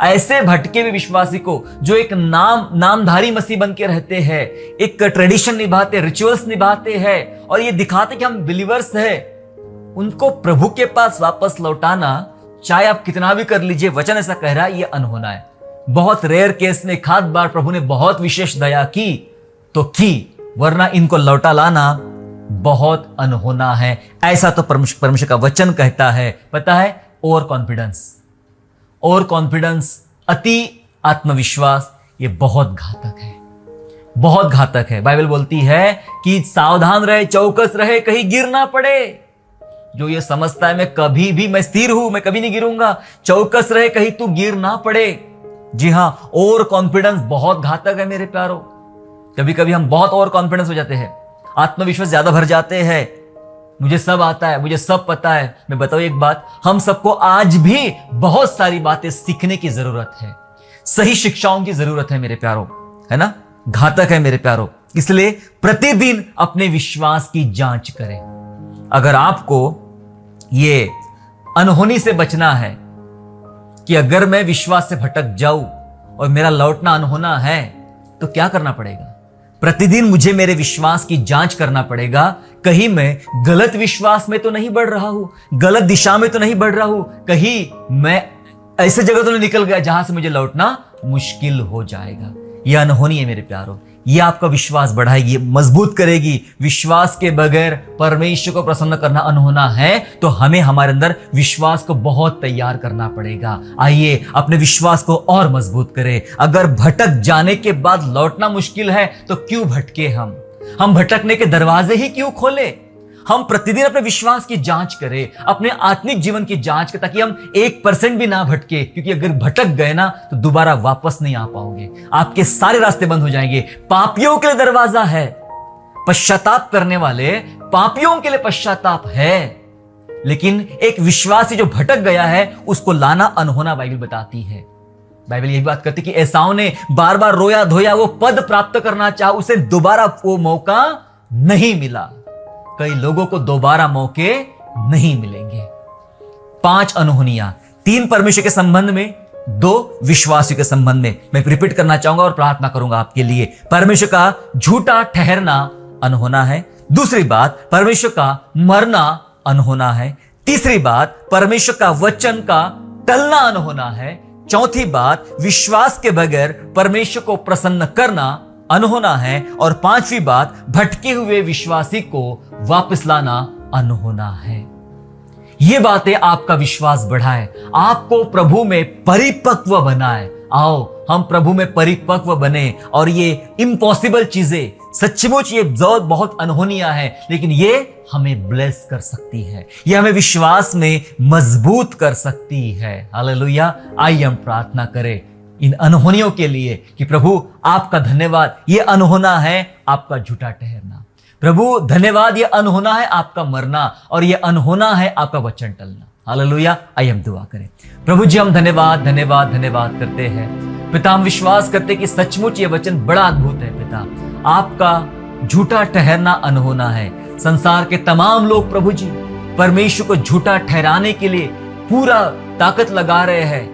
A: ऐसे भटके हुए विश्वासी को जो एक नामधारी मसीह बन के रहते हैं, एक ट्रेडिशन निभाते, रिचुअल्स निभाते हैं और ये दिखाते कि हम बिलीवर्स हैं, उनको प्रभु के पास वापस लौटाना, चाहे आप कितना भी कर लीजिए, वचन ऐसा कह रहा है, ये अनहोना है। बहुत रेयर केस में एक आध बार प्रभु ने बहुत विशेष दया की तो की, वरना इनको लौटा लाना बहुत अनहोना है। ऐसा तो परमेश्वर का वचन कहता है। पता है, ओवर कॉन्फिडेंस, अति आत्मविश्वास, ये बहुत घातक है, बहुत घातक है। बाइबल बोलती है कि सावधान रहे, चौकस रहे, कहीं गिर ना पड़े। जो ये समझता है मैं स्थिर हूं, मैं कभी नहीं गिरूंगा, चौकस रहे, कहीं तू गिर ना पड़े। जी हां, ओवर कॉन्फिडेंस बहुत घातक है मेरे प्यारों। कभी कभी हम बहुत ओवर कॉन्फिडेंस हो जाते हैं, आत्मविश्वास ज्यादा भर जाते हैं, मुझे सब आता है, मुझे सब पता है। मैं बताऊं एक बात, हम सबको आज भी बहुत सारी बातें सीखने की जरूरत है, सही शिक्षाओं की जरूरत है मेरे प्यारों, है ना। घातक है मेरे प्यारों। इसलिए प्रतिदिन अपने विश्वास की जांच करें। अगर आपको ये अनहोनी से बचना है कि अगर मैं विश्वास से भटक जाऊं और मेरा लौटना अनहोना है, तो क्या करना पड़ेगा? प्रतिदिन मुझे मेरे विश्वास की जांच करना पड़ेगा। कहीं मैं गलत विश्वास में तो नहीं बढ़ रहा हूं, गलत दिशा में तो नहीं बढ़ रहा हूं, कहीं मैं ऐसे जगह तो नहीं निकल गया जहां से मुझे लौटना मुश्किल हो जाएगा। यह अनहोनी है मेरे प्यारों। यह आपका विश्वास बढ़ाएगी, मजबूत करेगी। विश्वास के बगैर परमेश्वर को प्रसन्न करना अनहोना है, तो हमें हमारे अंदर विश्वास को बहुत तैयार करना पड़ेगा। आइए अपने विश्वास को और मजबूत करें। अगर भटक जाने के बाद लौटना मुश्किल है तो क्यों भटके? हम भटकने के दरवाजे ही क्यों खोले? हम प्रतिदिन अपने विश्वास की जांच करें, अपने आत्मिक जीवन की जांच करें, ताकि हम 1% भी ना भटके। क्योंकि अगर भटक गए ना तो दोबारा वापस नहीं आ पाओगे, आपके सारे रास्ते बंद हो जाएंगे। पापियों के लिए दरवाजा है, पश्चाताप करने वाले पापियों के लिए पश्चाताप है, लेकिन एक विश्वासी जो भटक गया है उसको लाना अनहोना बाइबल बताती है। बाइबल यही बात करती है कि एसाव ने बार बार रोया धोया, वो पद प्राप्त करना चाहा, उसे दोबारा वो मौका नहीं मिला। कई लोगों को दोबारा मौके नहीं मिलेंगे। 5 अनहोनियां, 3 परमेश्वर के संबंध में, 2 विश्वासियों के संबंध में। मैं रिपीट करना चाहूंगा और प्रार्थना करूंगा आपके लिए। परमेश्वर का झूठा ठहरना अनहोना है। दूसरी बात, परमेश्वर का मरना अनहोना है। तीसरी बात, परमेश्वर का वचन का टलना अनहोना है। चौथी बात, विश्वास के बगैर परमेश्वर को प्रसन्न करना अनहोना है। और 5वीं बात, भटके हुए विश्वासी को वापस लाना अनहोना है। ये बातें आपका विश्वास बढ़ाए, आपको प्रभु में परिपक्व बनाए। आओ हम प्रभु में परिपक्व बने और ये इम्पॉसिबल चीजें, सचमुच ये बहुत अनहोनियां हैं, लेकिन ये हमें ब्लेस कर सकती है, ये हमें विश्वास में मजबूत कर सकती है। हालेलुया। आइए हम प्रार्थना करें इन अनहोनियों के लिए कि प्रभु आपका धन्यवाद, ये अनहोना है आपका झूठा ठहरना। प्रभु धन्यवाद, ये अनहोना है आपका मरना, और ये अनहोना है आपका वचन टलना। हालेलुया। आइए हम दुआ करें। प्रभु जी, हम धन्यवाद धन्यवाद धन्यवाद करते हैं पिता। हम विश्वास करते कि सचमुच ये वचन बड़ा अद्भुत है पिता। आपका झूठा ठहरना अनहोना है, संसार के तमाम लोग प्रभु जी परमेश्वर को झूठा ठहराने के लिए पूरा ताकत लगा रहे हैं,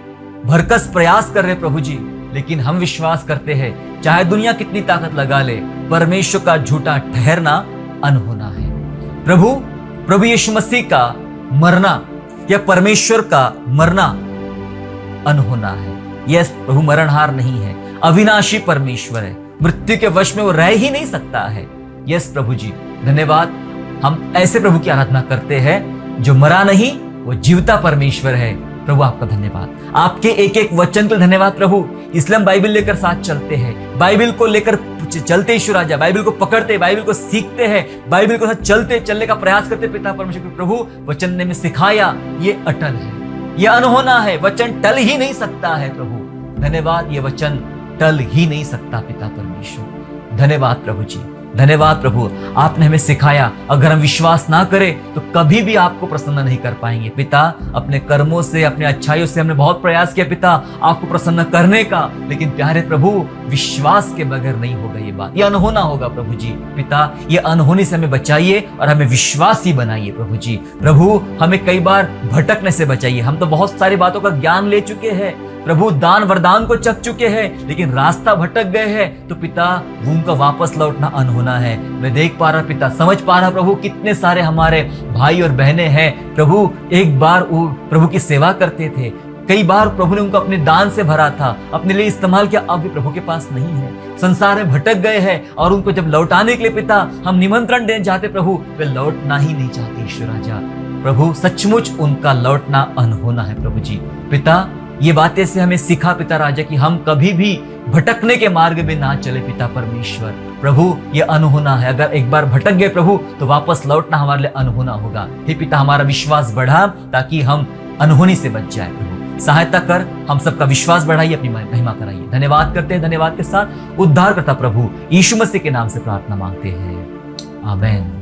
A: भरकस प्रयास कर रहे प्रभु जी, लेकिन हम विश्वास करते हैं चाहे दुनिया कितनी ताकत लगा ले, परमेश्वर का झूठा ठहरना अनहोना है। प्रभु यीशु मसीह का मरना या परमेश्वर का मरना अनहोना है। यस, प्रभु मरणहार नहीं है, अविनाशी परमेश्वर है, मृत्यु के वश में वो रह ही नहीं सकता है। यस प्रभु जी, धन्यवाद। हम ऐसे प्रभु की आराधना करते हैं जो मरा नहीं, वो जीवता परमेश्वर है। प्रभु आपका धन्यवाद, आपके एक एक वचन के धन्यवाद प्रभु। इसलिए हम बाइबल लेकर साथ चलते हैं, बाइबल को लेकर चलते ईश्वर राजा, बाइबल को पकड़ते, बाइबल को सीखते हैं, बाइबल को साथ चलने का प्रयास करते। पिता परमेश्वर प्रभु वचन ने में सिखाया, ये अटल है, ये अनहोना है, वचन टल ही नहीं सकता है प्रभु। धन्यवाद, ये वचन टल ही नहीं सकता पिता परमेश्वर। धन्यवाद प्रभु जी, धन्यवाद प्रभु। आपने हमें सिखाया अगर हम विश्वास ना करें तो कभी भी आपको प्रसन्न नहीं कर पाएंगे पिता। अपने कर्मों से, अपने अच्छाइयों से हमने बहुत प्रयास किया पिता आपको प्रसन्न करने का, लेकिन प्यारे प्रभु विश्वास के बगैर नहीं होगा ये बात, ये अनहोना होगा प्रभु जी। पिता ये अनहोनी से हमें बचाइए और हमें विश्वासी बनाइए प्रभु जी। प्रभु हमें कई बार भटकने से बचाइए। हम तो बहुत सारी बातों का ज्ञान ले चुके हैं प्रभु, दान वरदान को चख चुके हैं, लेकिन रास्ता भटक गए हैं, तो पिता वो उनका वापस लौटना अनहोना है। मैं देख पा रहा पिता, समझ पा रहा प्रभु, कितने सारे हमारे भाई और बहनें हैं प्रभु, एक बार वो प्रभु की सेवा करते थे, कई बार प्रभु ने उनको अपने दान से भरा था, अपने लिए इस्तेमाल किया, अब भी प्रभु के पास नहीं है, संसार में भटक गए हैं, और उनको जब लौटाने के लिए पिता हम निमंत्रण देना चाहते प्रभु, वे लौटना ही नहीं चाहते ईश्वर राजा। प्रभु सचमुच उनका लौटना अनहोना है प्रभु जी। पिता ये बातें से हमें सिखा पिता राजा कि हम कभी भी भटकने के मार्ग में ना चले पिता परमेश्वर। प्रभु ये अनहोना है, अगर एक बार भटक गए प्रभु तो वापस लौटना हमारे लिए अनहोना होगा। हे पिता हमारा विश्वास बढ़ा ताकि हम अनहोनी से बच जाए प्रभु, सहायता कर, हम सबका विश्वास बढ़ाइए, अपनी महिमा कराइए। धन्यवाद करते हैं, धन्यवाद के साथ उद्धार करता प्रभु यीशु मसीह के नाम से प्रार्थना मांगते हैं, आमीन।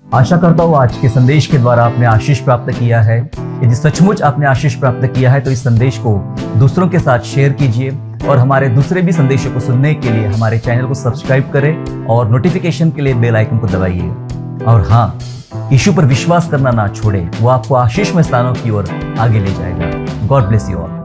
A: आशा करता हूँ आज के संदेश के द्वारा आपने आशीष प्राप्त किया है। यदि सचमुच आपने आशीष प्राप्त किया है तो इस संदेश को दूसरों के साथ शेयर कीजिए, और हमारे दूसरे भी संदेशों को सुनने के लिए हमारे चैनल को सब्सक्राइब करें और नोटिफिकेशन के लिए बेल आइकन को दबाइए। और हाँ, यीशु पर विश्वास करना ना छोड़े, वो आपको आशीषमय स्थानों की ओर आगे ले जाएगा। God bless you all.